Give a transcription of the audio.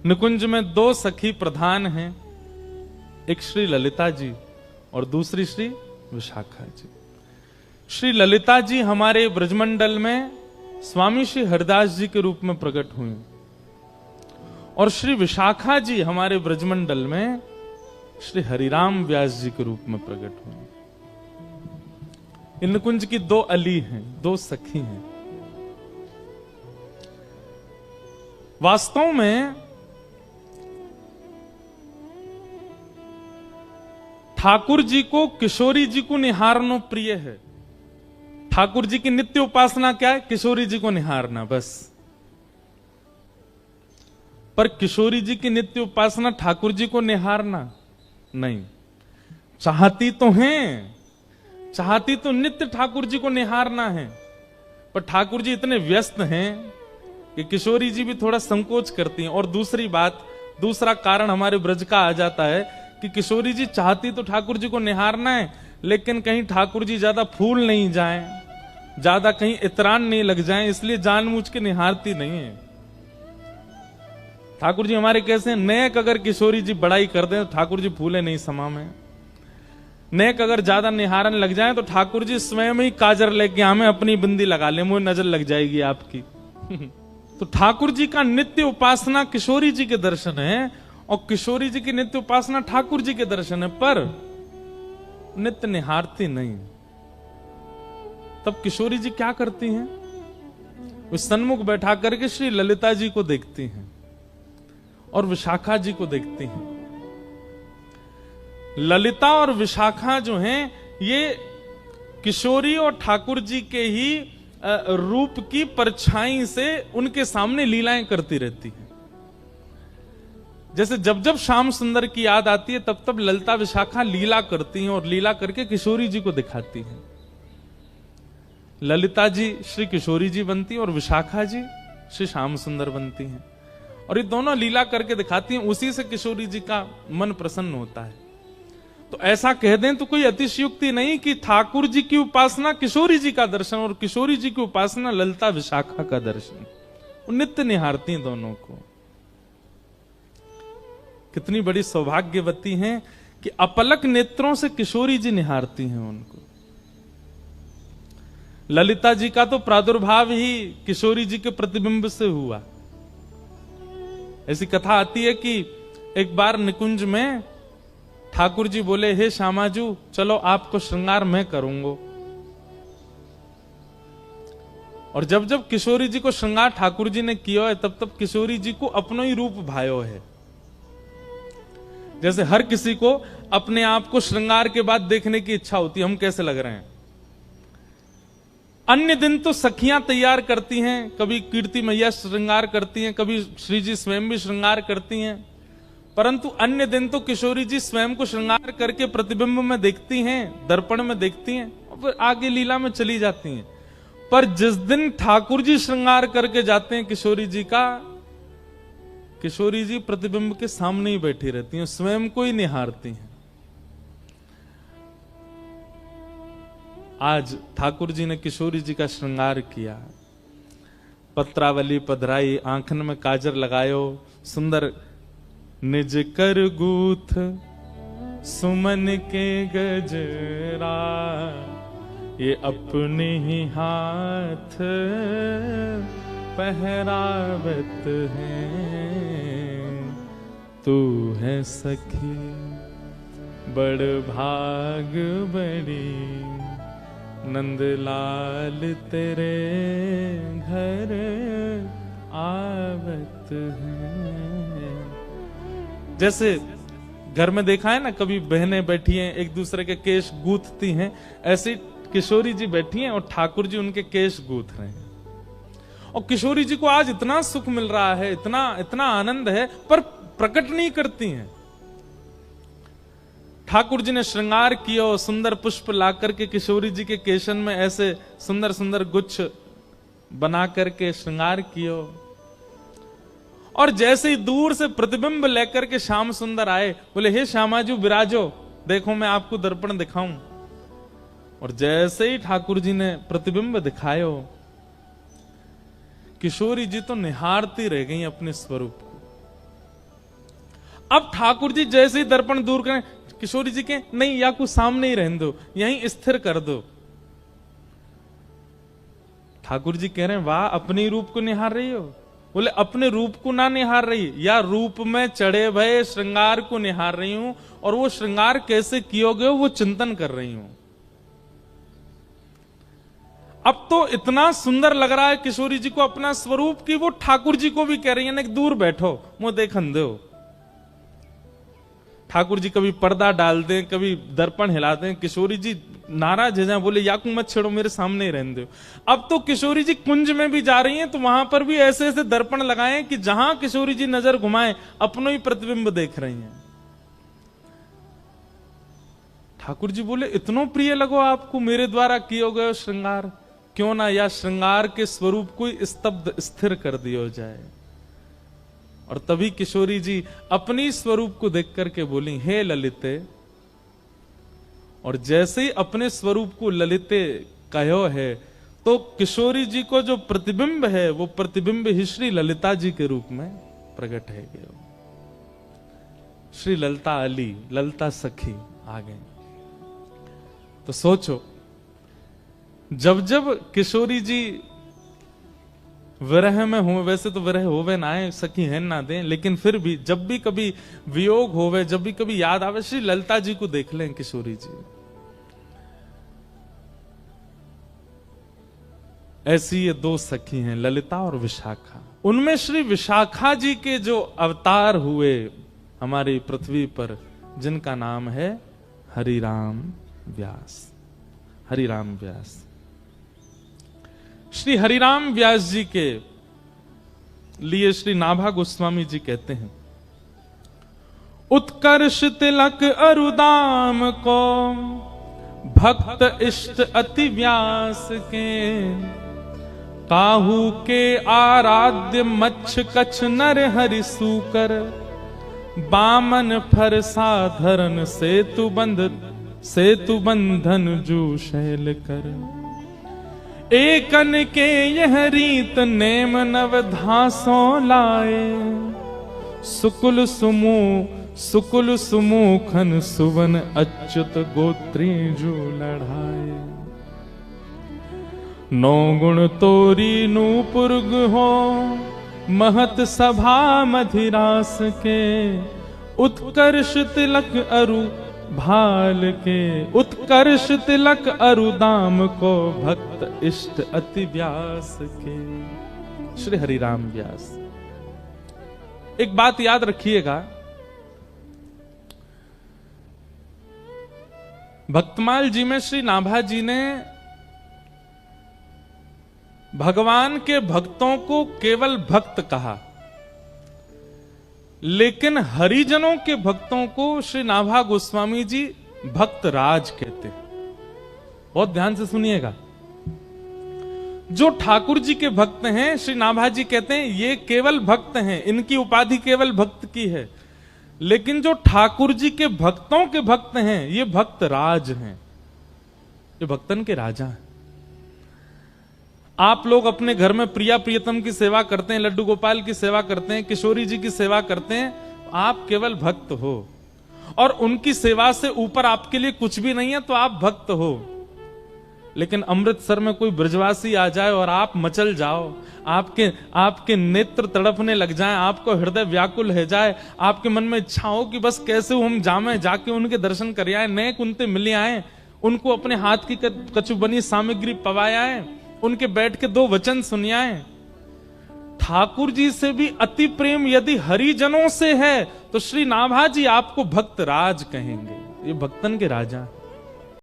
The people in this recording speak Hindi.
निकुंज में दो सखी प्रधान हैं, एक श्री ललिता जी और दूसरी श्री विशाखा जी। श्री ललिता जी हमारे ब्रजमंडल में स्वामी श्री हरिदास जी के रूप में प्रकट हुए और श्री विशाखा जी हमारे ब्रजमंडल में श्री हरिराम व्यास जी के रूप में प्रकट हुए। इन निकुंज की दो अली हैं, दो सखी हैं। वास्तव में ठाकुर जी को किशोरी जी को निहारना प्रिय है। ठाकुर जी की नित्य उपासना क्या है? किशोरी जी को निहारना, बस। पर किशोरी जी की नित्य उपासना ठाकुर जी को निहारना नहीं। चाहती तो हैं, चाहती तो नित्य ठाकुर जी को निहारना है, पर ठाकुर जी इतने व्यस्त हैं कि किशोरी जी भी थोड़ा संकोच करती हैं। और दूसरी बात, दूसरा कारण हमारे ब्रज का आ जाता है कि किशोरी जी चाहती तो ठाकुर जी को निहारना है, लेकिन कहीं ठाकुर जी ज्यादा फूल नहीं जाएं, ज्यादा कहीं इतरान नहीं लग जाएं, इसलिए जानबूझ के निहारती नहीं है। ठाकुर जी हमारे कैसे, नेक अगर किशोरी जी बड़ाई कर दें तो ठाकुर जी फूले नहीं समा में। नेक अगर ज्यादा निहारन लग जाए तो ठाकुर जी स्वयं ही काजर लेके हमें अपनी बिंदी लगा ले, मुझे नजर लग जाएगी आपकी। तो ठाकुर जी का नित्य उपासना किशोरी जी के दर्शन है और किशोरी जी की नित्य उपासना ठाकुर जी के दर्शन है, पर नित्य निहारती नहीं। तब किशोरी जी क्या करती हैं? वे सन्मुख बैठा करके श्री ललिता जी को देखती हैं और विशाखा जी को देखती हैं। ललिता और विशाखा जो हैं, ये किशोरी और ठाकुर जी के ही रूप की परछाई से उनके सामने लीलाएं करती रहती हैं। जैसे जब जब श्याम सुंदर की याद आती है तब तब ललिता विशाखा लीला करती हैं और लीला करके किशोरी जी को दिखाती हैं। ललिता जी श्री किशोरी जी बनती हैं और विशाखा जी श्री श्याम सुंदर बनती हैं, और ये दोनों लीला करके दिखाती हैं। उसी से किशोरी जी का मन प्रसन्न होता है। तो ऐसा कह दें तो कोई अतिशयोक्ति नहीं कि ठाकुर जी की उपासना किशोरी जी का दर्शन और किशोरी जी की उपासना ललिता विशाखा का दर्शन। वो नित्य निहारती हैं दोनों को। कितनी बड़ी सौभाग्यवती हैं कि अपलक नेत्रों से किशोरी जी निहारती हैं उनको। ललिता जी का तो प्रादुर्भाव ही किशोरी जी के प्रतिबिंब से हुआ। ऐसी कथा आती है कि एक बार निकुंज में ठाकुर जी बोले, हे श्यामाजू चलो आपको श्रृंगार मैं करूंगा। और जब जब किशोरी जी को श्रृंगार ठाकुर जी ने किया है तब तब किशोरी जी को अपनो ही रूप भायो है। जैसे हर किसी को अपने आप को श्रृंगार के बाद देखने की इच्छा होती है, हम कैसे लग रहे हैं। अन्य दिन तो सखियां तैयार करती हैं, कभी कीर्ति मैया श्रृंगार करती हैं, कभी श्री जी स्वयं भी श्रृंगार करती हैं, परंतु अन्य दिन तो किशोरी जी स्वयं को श्रृंगार करके प्रतिबिंब में देखती हैं, दर्पण में देखती हैं और फिर आगे लीला में चली जाती हैं। पर जिस दिन ठाकुर जी श्रृंगार करके जाते हैं किशोरी जी का, किशोरी जी प्रतिबिंब के सामने ही बैठी रहती हैं, स्वयं को ही निहारती हैं। आज ठाकुर जी ने किशोरी जी का श्रृंगार किया, पत्रावली पधराई, आंखन में काजर लगायो, सुंदर निज कर गूथ सुमन के गजरा, ये अपने ही हाथ पहरावत है। तू है सखी बड़ भाग बड़ी, नंदलाल तेरे घर आवत है। जैसे घर में देखा है ना, कभी बहनें बैठी हैं एक दूसरे के केश गूंथती हैं, ऐसे किशोरी जी बैठी हैं और ठाकुर जी उनके केश गूंथ रहे हैं। और किशोरी जी को आज इतना सुख मिल रहा है, इतना इतना आनंद है, पर प्रकट नहीं करती हैं। ठाकुर जी ने श्रृंगार किया और सुंदर पुष्प ला करके किशोरी जी के केशन में ऐसे सुंदर सुंदर गुच्छ बना करके श्रृंगार किया, और जैसे ही दूर से प्रतिबिंब लेकर के श्याम सुंदर आए, बोले हे श्यामाजू विराजो, देखो मैं आपको दर्पण दिखाऊं। और जैसे ही ठाकुर जी ने प्रतिबिंब दिखायो, किशोरी जी तो निहारती रह गई अपने स्वरूप को। अब ठाकुर जी जैसे ही दर्पण दूर करें, किशोरी जी के नहीं, या कुछ सामने ही रहने दो, यहीं स्थिर कर दो। ठाकुर जी कह रहे हैं, वाह, अपने रूप को निहार रही हो? बोले अपने रूप को ना निहार रही, या रूप में चढ़े भये श्रृंगार को निहार रही हूं, और वो श्रृंगार कैसे कियोगे वो चिंतन कर रही हूं। अब तो इतना सुंदर लग रहा है किशोरी जी को अपना स्वरूप की वो ठाकुर जी को भी कह रही है ना कि दूर बैठो, मुंह देखन दो। ठाकुर जी कभी पर्दा डाल दें, कभी दर्पण हिला दें, किशोरी जी नाराज है जाए, बोले याकू मत छेड़ो, मेरे सामने ही रहने दो। अब तो किशोरी जी कुंज में भी जा रही हैं तो वहां पर भी ऐसे ऐसे दर्पण लगाएं कि जहां किशोरी जी नजर घुमाएं अपनो ही प्रतिबिंब देख रही हैं। ठाकुर जी बोले इतनो प्रिय लगो आपको मेरे द्वारा किए गए श्रृंगार, क्यों ना या श्रृंगार के स्वरूप को स्तब्ध स्थिर कर दिया जाए। और तभी किशोरी जी अपनी स्वरूप को देख करके बोली, हे ललिते। और जैसे ही अपने स्वरूप को ललिते कहो है तो किशोरी जी को जो प्रतिबिंब है वो प्रतिबिंब ही श्री ललिता जी के रूप में प्रकट है गया। श्री ललिता अली, ललिता सखी आ गए। तो सोचो, जब जब किशोरी जी विरह में हो, वैसे तो विरह होवे ना आए, सखी है ना दें, लेकिन फिर भी जब भी कभी वियोग होवे, जब भी कभी याद आवे, श्री ललिता जी को देख लें किशोरी जी। ऐसी ये दो सखी हैं, ललिता और विशाखा। उनमें श्री विशाखा जी के जो अवतार हुए हमारी पृथ्वी पर, जिनका नाम है हरिराम व्यास। हरिराम व्यास, श्री हरिराम व्यास जी के लिए श्री नाभा गोस्वामी जी कहते हैं, उत्कर्ष तिलक अरुदाम को भक्त इष्ट अति व्यास के, काहू के आराध्य मच्छ कच्छ नर हरि सूकर, बामन फर साधरन सेतु बंधन जू शैल कर, एकन के यह रीत नेम नवधासों लाए, सुकुल सुमुखन सुवन अच्युत गोत्री जो लढ़ाए, नौ गुण तोरी नूपुर्ग हो महत सभा मधिरास के, उत्कर्ष तिलक अरु भाल के, उत्कर्ष तिलक अरुदाम को भक्त इष्ट अति व्यास के। श्री हरिराम व्यास। एक बात याद रखिएगा, भक्तमाल जी में श्री नाभा जी ने भगवान के भक्तों को केवल भक्त कहा, लेकिन हरिजनों के भक्तों को श्री नाभा गोस्वामी जी भक्त राज कहते हैं। बहुत ध्यान से सुनिएगा, जो ठाकुर जी के भक्त हैं श्री नाभा जी कहते हैं ये केवल भक्त हैं, इनकी उपाधि केवल भक्त की है, लेकिन जो ठाकुर जी के भक्तों के भक्त हैं ये भक्त राज हैं, ये भक्तन के राजा हैं। आप लोग अपने घर में प्रिया प्रियतम की सेवा करते हैं, लड्डू गोपाल की सेवा करते हैं, किशोरी जी की सेवा करते हैं, आप केवल भक्त हो, और उनकी सेवा से ऊपर आपके लिए कुछ भी नहीं है तो आप भक्त हो। लेकिन अमृतसर में कोई ब्रजवासी आ जाए और आप मचल जाओ, आपके नेत्र तड़पने लग जाएं, आपको हृदय व्याकुल है जाए, आपके मन में इच्छा हो कि बस कैसे हम जामे जाके उनके दर्शन कर आए, नए कुंते मिले आए, उनको अपने हाथ की कछु बनी सामग्री पवाए, उनके बैठ के दो वचन सुनियाए। ठाकुर जी से भी अति प्रेम यदि हरिजनों से है तो श्री नाभा जी आपको भक्त राज कहेंगे, ये भक्तन के राजा।